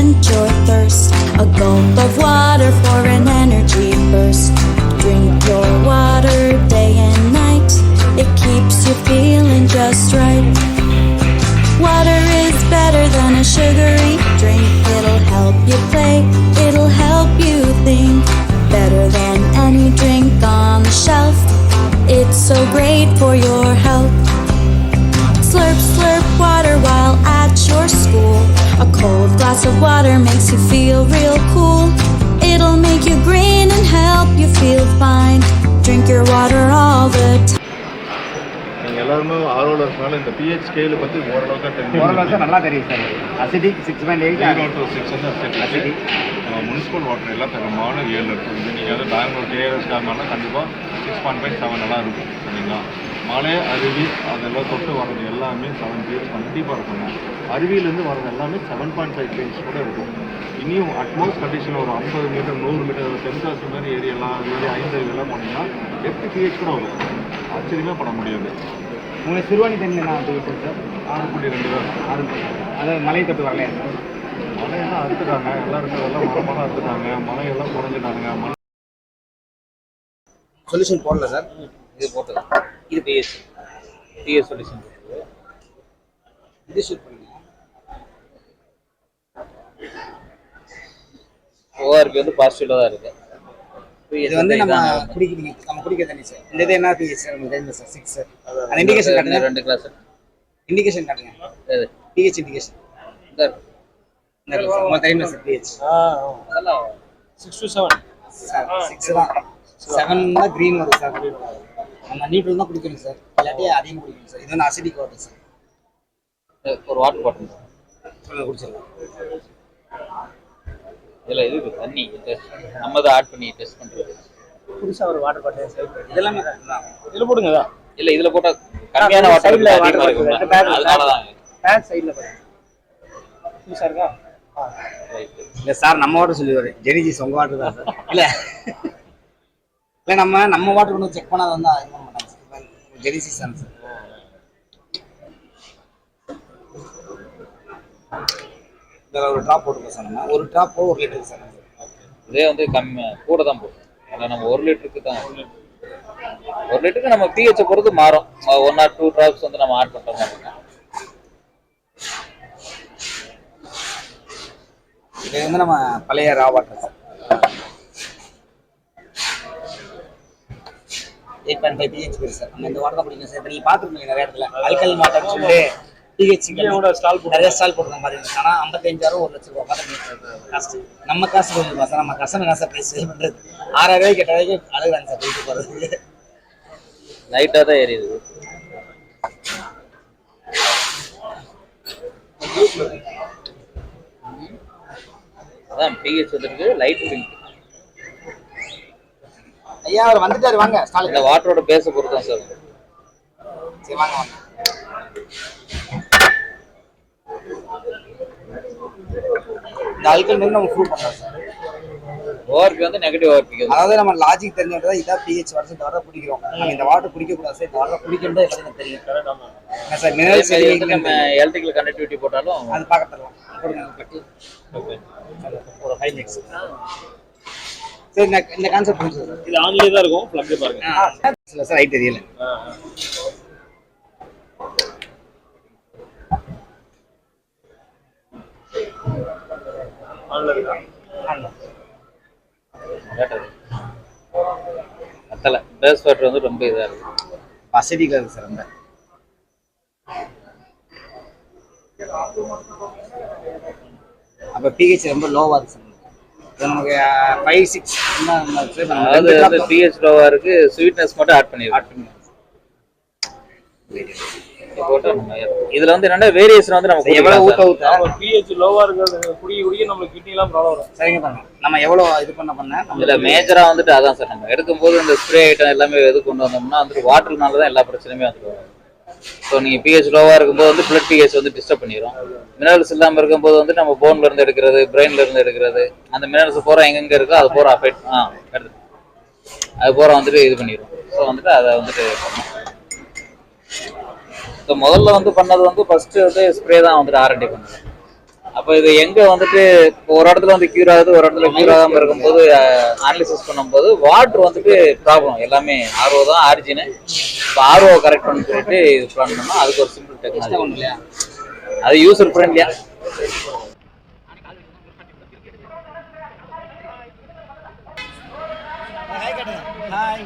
quench your thirst. A gulp of water for an energy burst. Drink your water day and night. It keeps you feeling just right. Water is better than a sugary drink. It'll help you play, it'll help you think. Better than any drink on the shelf. It's so great for your health. Slurp, slurp water while at your school. A cold glass of water makes you feel real cool. It'll make you grin and help you feel fine. Drink your water all the time. எல்லாருமே ஆர்வலர் இருக்கனால இந்த pH scale பற்றி ஓரளவுக்கு நல்லா தெரியும் sir. Acidic 6.8 to 6 வந்து acidic. Municipal water எல்லாம் தரமான 7 இருக்குது. நீங்கள் வந்து பெங்களூர் கேஆர்எஸ் காரணம்னா கண்டிப்பாக 6.5 7 நல்லா இருக்கும் சரிங்களா. மலை அருவி அதெல்லாம் தொட்டு வர்றது எல்லாமே 7 பேஜ் கண்டிப்பாக இருக்குங்க. அருவியிலேருந்து வர்றது எல்லாமே 7.5 பேஜ் கூட இருக்கும். இனியும் அட்மோஸ்ட் கண்டிஷன் ஒரு 50 மீட்டர் 100 மீட்டர் தென்காசி மாதிரி ஏரியெல்லாம் அது மாதிரி 5 அருவியெல்லாம் போனீங்கன்னா 8 pH கூட வரும். ஆச்சரியமே பண்ண முடியாது. உங்களுக்கு சிறுவாணி தண்ணி நான் தூக்கிட்டேன் சார். 6.2 தான் 6. அதாவது மலை தொட்டு வரலையா சார்? மலையெல்லாம் அறுத்துட்டாங்க. எல்லாம் இருக்கிறதெல்லாம் மரமெல்லாம் அறுத்துட்டாங்க. மலையெல்லாம் குறைஞ்சிட்டாங்க. சொல்யூஷன் போடல சார். இது போட்டது இது பிஎஸ் சொல்யூஷன் இது ஷூட் பண்ணுங்க. ஓஆர்பி வந்து பாசிட்டிவ்ல தான் இருக்கு. இது வந்து நம்ம குடிக்க தண்ணி சார். இந்த இது என்ன பிஹெச் சார்? உங்களுக்கு தெரியும் சார் 6 சார். அந்த இண்டிகேஷன் காட்டுங்க. 2 கிளாஸ் இண்டிகேஷன் காட்டுங்க. எது பிஹெச் இண்டிகேஷன் இந்த சார் நம்ம தெரியும் சார் பிஹெச். அதெல்லாம் 6 to 7 சார். 6 தான் 7 தான் கிரீன் வரும் சார். நம்ம நியூட்ரல் தான் குடிக்கணும் சார். இல்லாட்டி அதிகம் குடிக்கணும் சார். இது வந்து அசிடிக் வாட்டர் சார். ஒரு வாட்டர் பாட்டில் சொல்ல குடிச்சிடலாம். இல்லை இது தண்ணி நம்ம தான் ஆட் பண்ணி டெஸ்ட் பண்ணுறது. புதுசாக ஒரு வாட்டர் பாட்டில் சார். இதெல்லாமே இதில் போடுங்க தான். இல்லை இதில் போட்டால் கம்மியான வாட்டர் அதிகமாக இருக்கும். அதனால தான் பேக் சைடில் பாருங்க. புதுசாக இருக்கா? இல்லை சார் நம்ம வாட்டர் சொல்லிடுவார். ஜெனிஜிஸ் உங்கள் வாட்டர் தான் சார். இல்லை இல்லை நம்ம வாட்டர் கொண்டு செக் பண்ணாத வந்து இது பண்ண மாட்டாங்க சார். ஜெனிசிஸ் தான் சார். இதில் ஒரு ட்ராப் போட்டுருக்கோம் சார். நம்ம ஒரு ட்ராப் 1 லிட்டருக்கு சார். இதே வந்து கம்மி கூட தான் போடும். ஏன்னா நம்ம 1 லிட்டருக்கு தான் 1 லிட்டருக்கு நம்ம பிஹெச்சை பொறுத்து மாறும். 1 or 2 ட்ராப்ஸ் வந்து நம்ம ஆட் பண்ணுற மாதிரி இருக்கும். இது வந்து நம்ம பழைய ரா வாட்டர் சார். 8.5 pH பேர் சார். நம்ம இந்த வாட்டர் தான் பிடிக்கும் சார். நீங்கள் பார்த்துருக்கீங்க நிறைய இடத்துல அல்கலைன் வாட்டர்னு சொல்லிட்டு pH நிறைய ஸ்டால் போட்டுருக்கோம் பார்த்தீங்கன்னா. ஆனால் 55,000 1 லட்ச ரூபா பார்த்து காசு. நம்ம காசு கொஞ்சம் சார். நம்ம கஷ்டம் காசை ப்ரைஸ் சேல் பண்ணுறது 6,000 ரூபாய்க்கு 8,000 ரூபாய்க்கு அழகுறாங்க சார் போயிட்டு போகிறதுக்கு. லைட்டாக தான் எரியுது. அதான் பிஹெச் வந்துருக்கு லைட் பிங்க். ஐயா அவர் வந்துட்டாரு வாங்க ஸ்டால். இந்த வாட்டரோட பேஸை பொறுத்து தான் சார். சரி வாங்க வாங்க. இந்த அல்கலைன் நம்ம ப்ரூவ் பண்ணலாம் சார். ஓஆர்பி வந்து நெகட்டிவ் ஓஆர்பி. அதாவது நம்ம லாஜிக் தெரிஞ்சவங்க தான் இதான் பிஹெச் வருஷம் இந்த வாட்டர் குடிக்கிறோம். நம்ம இந்த வாட்டர் குடிக்க கூடாது சார். இந்த வாட்டர் குடிக்கணும் எல்லாரும் தெரியும் சார். மினரல்ஸ் நம்ம எலக்ட்ரிக்கல் கனெக்டிவிட்டி போட்டாலும் அது பார்க்க தரலாம். போடுங்க ஒரு 5 மிக்ஸ். சரி இந்த கான்செப்ட் புரியுது சார். இது ஆன்லயே தான் இருக்கும். ப்ளக் பாருங்க. இல்ல சார் ரைட் தெரியல. அத்தல பேஸ் வாட்டர் வந்து ரொம்ப இதா இருக்கு. அசிடிக்கா இருக்கு சார். அந்த அப்ப pH ரொம்ப லோவா இருக்கு சார். நமக்கு 5 6 அதாவது pH லோவா இருக்கு. ஸ்வீட்னஸ் மட்டும் ஆட் பண்ணிருக்கோம். போட்டா நம்ம இதுல வந்து என்னன்னா வேரியேஷன் வந்து நமக்கு எவ்வளவு ஊத்த pH லோவா இருக்கிறது குடிக்க நமக்கு கிட்னி எல்லாம் ப்ராப்ளம் வரும். சரிங்க பாருங்க. நம்ம எவ்வளவு இது பண்ண இதுல மேஜரா வந்துட்டு அதான் சார். நம்ம எடுக்கும்போது இந்த ஸ்ப்ரே ஐட்டம் எல்லாமே எது கொண்டு வந்தோம்னா வந்து வாட்டர்னால தான் எல்லா பிரச்சனையுமே வந்துடும். ஸோ நீங்கள் pH லோவாக இருக்கும்போது வந்து பிளட் pH வந்து டிஸ்டர்ப் பண்ணிடும். மினரல்ஸ் இல்லாமல் இருக்கும்போது வந்து நம்ம போன்ல இருந்து எடுக்கிறது, பிரெயின்ல இருந்து எடுக்கிறது, அந்த மினரல்ஸ் பூரா எங்கெங்க இருக்கோ அது பூரா அஃபெக்ட் எடுத்து அது பூரா வந்துட்டு இது பண்ணிடும். ஸோ வந்துட்டு அதை வந்துட்டு ஸோ முதல்ல வந்து பண்ணது வந்து ஃபர்ஸ்ட் வந்து ஸ்ப்ரே தான் வந்துட்டு R&D பண்ணுது. அப்போ இது எங்க வந்துட்டு ஒரு இடத்துல வந்து கியூர் ஆகுது, ஒரு இடத்துல கியூர் ஆகாம இருக்கும்போது அனாலிசிஸ் பண்ணும்போது வாட்டர் வந்துட்டு ப்ராப்ளம் எல்லாமே ஆர்ஓ தான் ஆரிஜின். இப்போ ஆர்ஓ கரெக்ட் பண்ணி சொல்லிட்டு இது பிளான் பண்ணோம். அதுக்கு ஒரு சிம்பிள் டெக்னாலஜி இல்லையா? அது யூசர் ஃப்ரெண்ட்லியா. ஹாய்.